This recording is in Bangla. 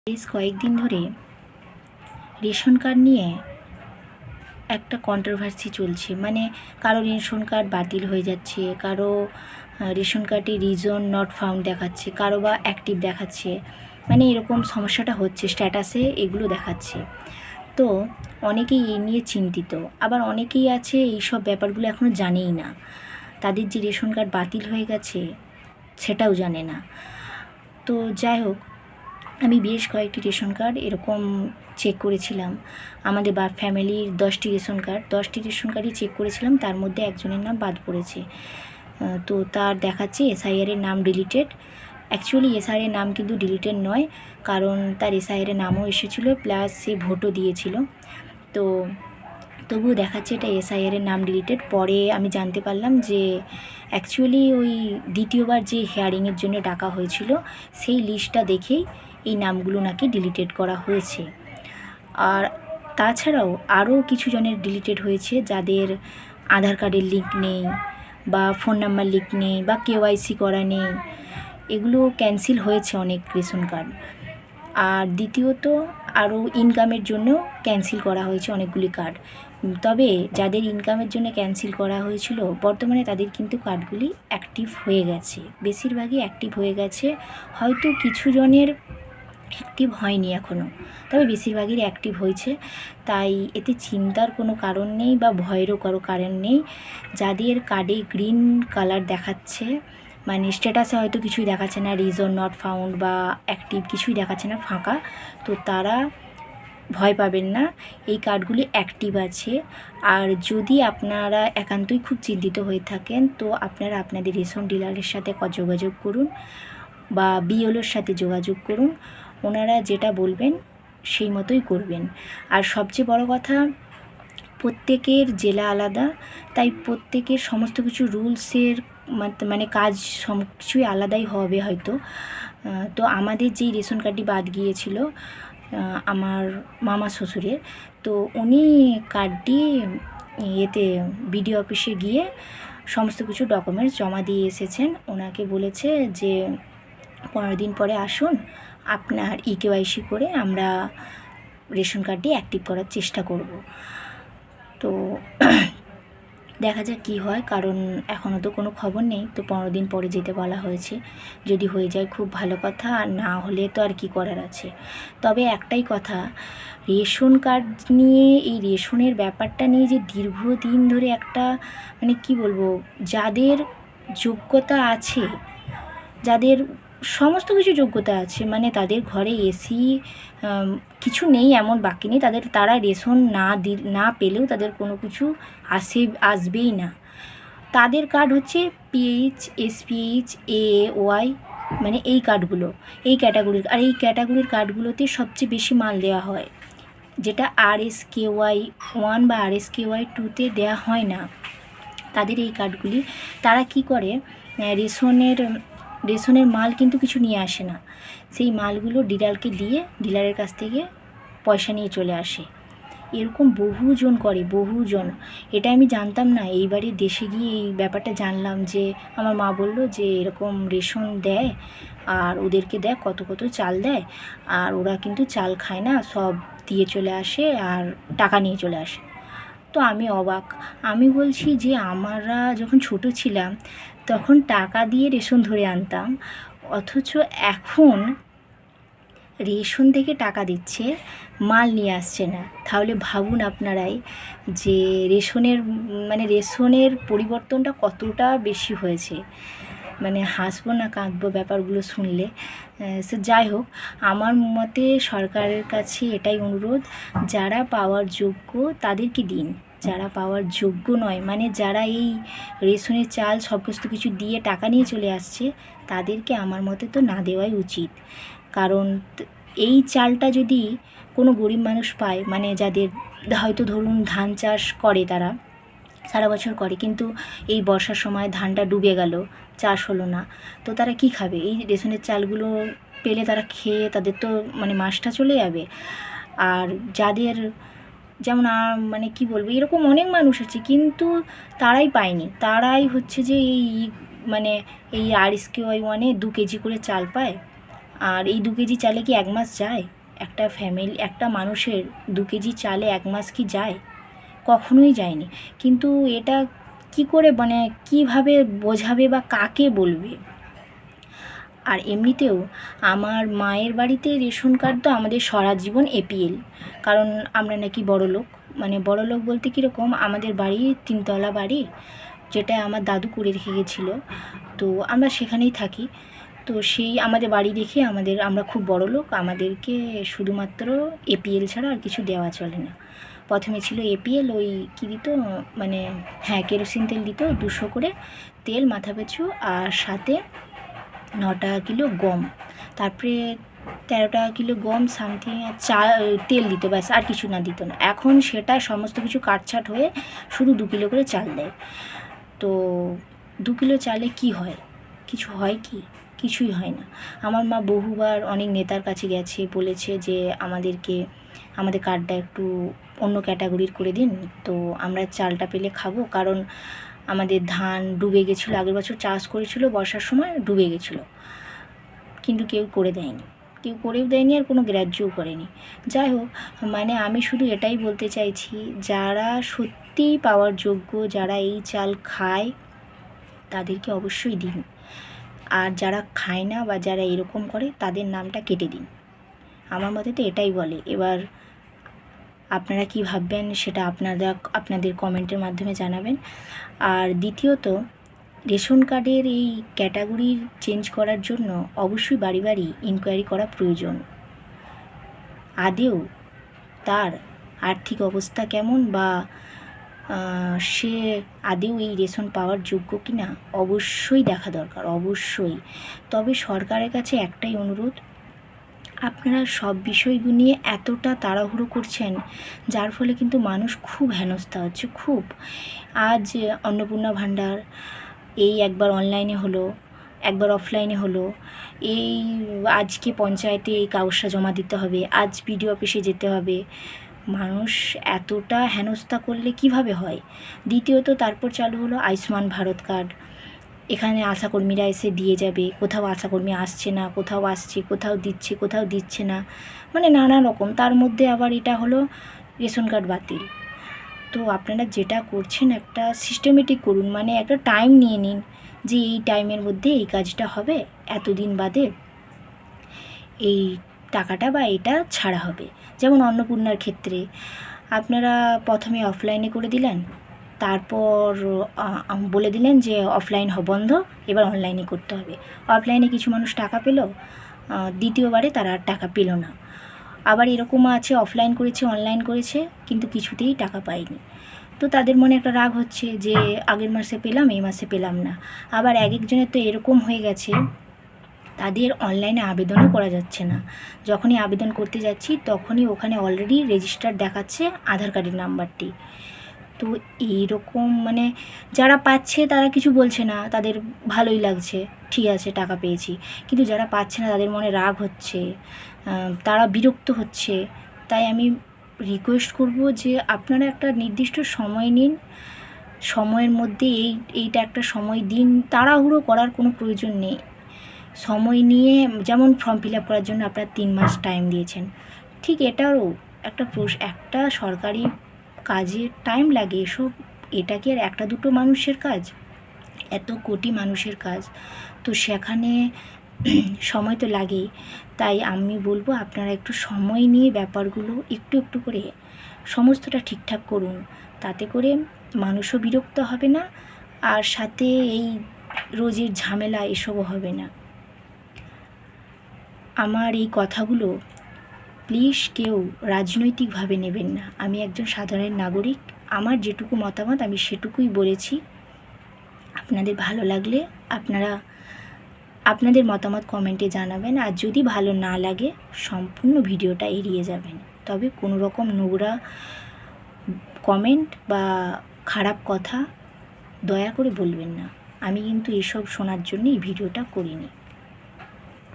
বেশ কয়েকদিন ধরে রেশন কার্ড নিয়ে একটা কন্ট্রোভার্সি চলছে। মানে কারো রেশন কার্ড বাতিল হয়ে যাচ্ছে, কারো রেশন কার্ডে রিজন নট ফাউন্ড দেখাচ্ছে, কারো বা অ্যাক্টিভ দেখাচ্ছে। মানে এরকম সমস্যাটা হচ্ছে, স্ট্যাটাসে এগুলো দেখাচ্ছে। তো অনেকেই এই নিয়ে চিন্তিত, আবার অনেকেই আছে এইসব ব্যাপারগুলো এখনও জানেই না। তাদের যে রেশন কার্ড বাতিল হয়ে গেছে সেটাও জানে না। তো যাই হোক, আমি বেশ কয়েকটি রেশন কার্ড এরকম চেক করেছিলাম। আমাদের ফ্যামিলির 10টি রেশন কার্ডই চেক করেছিলাম, তার মধ্যে একজনের নাম বাদ পড়েছে। তো তার দেখাচ্ছে এসআইআরের নাম ডিলিটেড। অ্যাকচুয়ালি এসআইআরের নাম কিন্তু ডিলিটেড নয়, কারণ তার এসআইআরের নামও এসেছিলো, প্লাস সে ভোটও দিয়েছিল। তো তবুও দেখাচ্ছে এটা এসআইআরের নাম ডিলিটেড। পরে আমি জানতে পারলাম যে অ্যাকচুয়ালি ওই দ্বিতীয়বার যে হিয়ারিংয়ের জন্য ডাকা হয়েছিল সেই লিস্টটা দেখেই এই নামগুলো নাকি ডিলিটেড করা হয়েছে। আর তাছাড়াও আরও কিছু জনের ডিলিটেড হয়েছে যাদের আধার কার্ডের লিঙ্ক নেই, বা ফোন নাম্বার লিঙ্ক নেই, বা কেওয়াইসি করা নেই। এগুলো ক্যান্সেল হয়েছে অনেক রেশন কার্ড। আর দ্বিতীয়ত আরও ইনকামের জন্য ক্যান্সেল করা হয়েছে অনেকগুলি কার্ড। তবে যাদের ইনকামের জন্য ক্যান্সেল করা হয়েছিল বর্তমানে তাদের কিন্তু কার্ডগুলি অ্যাক্টিভ হয়ে গেছে, বেশিরভাগই অ্যাক্টিভ হয়ে গেছে। হয়তো কিছু জনের অ্যাক্টিভ হয়নি এখনও, তবে বেশিরভাগই অ্যাক্টিভ হয়েছে। তাই এতে চিন্তার কোনো কারণ নেই বা ভয়েরও কোনো কারণ নেই। যাদের কার্ডে গ্রিন কালার দেখাচ্ছে, মানে স্ট্যাটাসে হয়তো কিছুই দেখাচ্ছে না, রিজন নট ফাউন্ড বা অ্যাক্টিভ কিছুই দেখাচ্ছে না, ফাঁকা, তো তারা ভয় পাবেন না, এই কার্ডগুলি অ্যাক্টিভ আছে। আর যদি আপনারা একান্তই খুব চিন্তিত হয়ে থাকেন তো আপনারা আপনাদের রেশন ডিলারের সাথে যোগাযোগ করুন বা বিএলওর সাথে যোগাযোগ করুন। ওনারা যেটা বলবেন সেই মতোই করবেন। আর সবচেয়ে বড় কথা, প্রত্যেকের জেলা আলাদা, তাই প্রত্যেকের সমস্ত কিছু রুলসের মানে কাজ সব কিছুই আলাদাই হবে হয়তো। তো আমাদের যেই রেশন কার্ডটি বাদ গিয়েছিল আমার মামা শ্বশুরের, তো উনি কার্ডটি এতে বিডিও অফিসে গিয়ে সমস্ত কিছু ডকুমেন্টস জমা দিয়ে এসেছেন। ওনাকে বলেছে যে 15 দিন পরে আসুন, আপনার ইকেওয়াইসি করে আমরা রেশন কার্ডটি অ্যাক্টিভ করার চেষ্টা করব। তো দেখা যাক কী হয়, কারণ এখনও তো কোনো খবর নেই। তো 15 দিন পরে যেতে বলা হয়েছে, যদি হয়ে যায় খুব ভালো কথা, আর না হলে তো আর কি করার আছে। তবে একটাই কথা, রেশন কার্ড নিয়ে, এই রেশনের ব্যাপারটা নিয়ে যে দীর্ঘদিন ধরে একটা মানে কি বলবো, যাদের যোগ্যতা আছে, যাদের সমস্ত কিছু যোগ্যতা আছে, মানে তাদের ঘরে এসি কিছু নেই এমন বাকি নেই, তারা রেশন না পেলেও তাদের কোনো কিছু আসবেই না। তাদের কার্ড হচ্ছে পিএইচ, এসপিএইচ, এওয়াই, মানে এই কার্ডগুলো, এই ক্যাটাগরির। আর এই ক্যাটাগরির কার্ডগুলোতে সবচেয়ে বেশি মাল দেওয়া হয়, যেটা RSKY 1 বা RSKY 2-তে দেওয়া হয় না। তাদের এই কার্ডগুলি, তারা কি করে, রেশনের মাল কিন্তু কিছু নিয়ে আসে না, সেই মালগুলো ডিলারকে দিয়ে ডিলারের কাছ থেকে পয়সা নিয়ে চলে আসে। এরকম বহুজন করে, বহুজন। এটা আমি জানতাম না, এইবারে দেশে গিয়ে এই ব্যাপারটা জানলাম। যে আমার মা বলল যে এরকম রেশন দেয়, আর ওদেরকে দেয় কত কত চাল দেয়, আর ওরা কিন্তু চাল খায় না, সব দিয়ে চলে আসে আর টাকা নিয়ে চলে আসে। তো আমি অবাক। আমি বলছি যে আমরা যখন ছোট ছিলাম তখন টাকা দিয়ে রেশন ধরে আনতাম, অথচ এখন রেশন থেকে টাকা দিচ্ছে, মাল নিয়ে আসছে না। তাহলে ভাবুন আপনারাই যে রেশনের পরিবর্তনটা কতটা বেশি হয়েছে। মানে হাসবো না কাঁদবো ব্যাপারগুলো শুনলে। সে যাই হোক, আমার মতে সরকারের কাছে এটাই অনুরোধ, যারা পাওয়ার যোগ্য তাদেরকে দিন, যারা পাওয়ার যোগ্য নয়, মানে যারা এই রেশনের চাল সমস্ত কিছু দিয়ে টাকা নিয়ে চলে আসছে, তাদেরকে আমার মতে তো না দেওয়াই উচিত। কারণ এই চালটা যদি কোনো গরিব মানুষ পায়, মানে যাদের হয়তো ধরুন ধান চাষ করে, তারা সারা বছর করে, কিন্তু এই বর্ষার সময় ধানটা ডুবে গেল, চাষ হলো না, তো তারা কি খাবে? এই রেশনের চালগুলো পেলে তারা খেয়ে তাদের তো মানে মাসটা চলে যাবে। আর যাদের যেমন মানে কি বলবো, এরকম অনেক মানুষ আছে কিন্তু তারাই পায়নি, তারাই হচ্ছে যে মানে এই RSKY 1-এ 2 কেজি করে চাল পায়। আর এই 2 কেজি চালে কি 1 মাস যায়? একটা ফ্যামিলি, একটা মানুষের 2 কেজি চালে 1 মাস কি যায়? কখনোই যায়নি। কিন্তু এটা কি করে মানে কীভাবে বোঝাবে বা কাকে বলবে? আর এমনিতেও আমার মায়ের বাড়িতে রেশন কার্ড তো আমাদের সারা জীবন এপিএল, কারণ আমরা নাকি বড়লোক। মানে বড়লোক বলতে কীরকম, আমাদের বাড়ি 3 তলা বাড়ি, যেটা আমার দাদু করে রেখে গেছিলো, তো আমরা সেখানেই থাকি। তো সেই আমাদের বাড়ি দেখে আমরা খুব বড়লোক, আমাদেরকে শুধুমাত্র এপিএল ছাড়া আর কিছু দেওয়া চলে না। প্রথমে ছিল এপিএল, ওই কী দিত মানে হ্যাঁ কেরোসিন তেল দিত 200 করে তেল মাথাপিছু, আর সাথে 9 টাকা কিলো গম, তারপরে 13 টাকা কিলো গম সামথিং, তেল দিত, ব্যাস আর কিছু না দিত না। এখন সেটা সমস্ত কিছু কাটছাট হয়ে শুধু 2 কিলো করে চাল দেয়। তো 2 কিলো চালে কি হয়? কিছু হয় কি? কিছুই হয় না। আমার মা বহুবার অনেক নেতার কাছে গেছে, বলেছে যে আমাদের কার্ডটা একটু অন্য ক্যাটাগরির করে দিন, তো আমরা চালটা পেলে খাবো, কারণ আমাদের ধান ডুবে গেছিলো, আগের বছর চাষ করেছিল বর্ষার সময়, ডুবে গেছিলো। কিন্তু কেউ করে দেয়নি, কেউ করেও দেয়নি, আর কোনো গ্রাহ্যও করেনি। যাই হোক, মানে আমি শুধু এটাই বলতে চাইছি, যারা সত্যিই পাওয়ার যোগ্য, যারা এই চাল খায়, তাদেরকে অবশ্যই দিন। আর যারা খায় না বা যারা এরকম করে, তাদের নামটা কেটে দিন। আমার মতে তো এটাই বলে। এবার আপনারা কি ভাববেন সেটা আপনাদের কমেন্টের মাধ্যমে জানাবেন। আর দ্বিতীয়ত, রেশন কার্ডের এই ক্যাটাগরি চেঞ্জ করার জন্য অবশ্যই বাড়ি বাড়ি ইনকোয়ারি করা প্রয়োজন। আদেও তার আর্থিক অবস্থা কেমন, বা সে আদেও এই রেশন পাওয়ার যোগ্য কি না, অবশ্যই দেখা দরকার, অবশ্যই। তবে সরকারের কাছে একটাই অনুরোধ, আপনারা সব বিষয়গুলো নিয়ে এতটা তাড়াহুড়ো করছেন, যার ফলে কিন্তু মানুষ খুব হেনস্থা হচ্ছে, খুব। আজ অন্নপূর্ণা ভাণ্ডার, এই একবার অনলাইনে হলো, একবার অফলাইনে হলো, এই আজকে পঞ্চায়েতে এই কাগজটা জমা দিতে হবে, আজ বিডিও অফিসে যেতে হবে। মানুষ এতটা হেনস্থা করলে কিভাবে হয়? দ্বিতীয়ত, তারপর চালু হলো আয়ুষ্মান ভারত কার্ড। এখানে আশাকর্মীরা এসে দিয়ে যাবে, কোথাও আশাকর্মী আসছে না, কোথাও আসছে, কোথাও দিচ্ছে, কোথাও দিচ্ছে না, মানে নানা রকম। তার মধ্যে আবার এটা হলো রেশন কার্ড বাতিল। তো আপনারা যেটা করছেন একটা সিস্টেমেটিক করুন, মানে একটা টাইম নিয়ে নিন যে এই টাইমের মধ্যে এই কাজটা হবে, এতদিন বাদে এই টাকাটা বা এটা ছাড়া হবে। যেমন অন্নপূর্ণার ক্ষেত্রে আপনারা প্রথমে অফলাইনে করে দিলেন, তারপর বলে দিলেন যে অফলাইন বন্ধ, এবার অনলাইনে করতে হবে। অফলাইনে কিছু মানুষ টাকা পেল, দ্বিতীয়বারে তারা আর টাকা পেল না। আবার এরকমও আছে অফলাইন করেছে, অনলাইন করেছে, কিন্তু কিছুতেই টাকা পায়নি। তো তাদের মনে একটা রাগ হচ্ছে যে আগের মাসে পেলাম, এই মাসে পেলাম না। আবার এক একজনের তো এরকম হয়ে গেছে, তাদের অনলাইনে আবেদনও করা যাচ্ছে না। যখনই আবেদন করতে যাচ্ছি, তখনই ওখানে অলরেডি রেজিস্টার দেখাচ্ছে আধার কার্ডের নাম্বারটি। তো এইরকম মানে যারা পাচ্ছে তারা কিছু বলছে না, তাদের ভালোই লাগছে, ঠিক আছে টাকা পেয়েছি। কিন্তু যারা পাচ্ছে না, তাদের মনে রাগ হচ্ছে, তারা বিরক্ত হচ্ছে। তাই আমি রিকোয়েস্ট করব যে আপনারা একটা নির্দিষ্ট সময় নিন, সময়ের মধ্যে এইটা একটা সময় দিন, তাড়াহুড়ো করার কোনো প্রয়োজন নেই। সময় নিয়ে, যেমন ফর্ম ফিল আপ করার জন্য আপনারা 3 মাস টাইম দিয়েছেন, ঠিক এটারও একটা সরকারি কাজে টাইম লাগে। এটা কি আর একটা দুটো মানুষের কাজ? এত কোটি মানুষের কাজ, তো সেখানে সময় তো লাগেই। তাই আমি বলবো আপনারা একটু সময় নিয়ে ব্যাপারগুলো একটু একটু করে সমস্তটা ঠিকঠাক করুন, তাতে করে মানুষও বিরক্ত হবে না, আর সাথে এই রোজের ঝামেলা এসবও হবে না। আমার এই কথাগুলো প্লিজ কেউ রাজনৈতিকভাবে নেবেন না। আমি একজন সাধারণ নাগরিক, আমার যেটুকু মতামত আমি সেটুকুই বলেছি। আপনাদের ভালো লাগলে আপনারা আপনাদের মতামত কমেন্টে জানাবেন, আর যদি ভালো না লাগে সম্পূর্ণ ভিডিওটা এড়িয়ে যাবেন। তবে কোনো রকম নোংরা কমেন্ট বা খারাপ কথা দয়া করে বলবেন না। আমি কিন্তু এসব শোনার জন্য এই ভিডিওটা করিনি।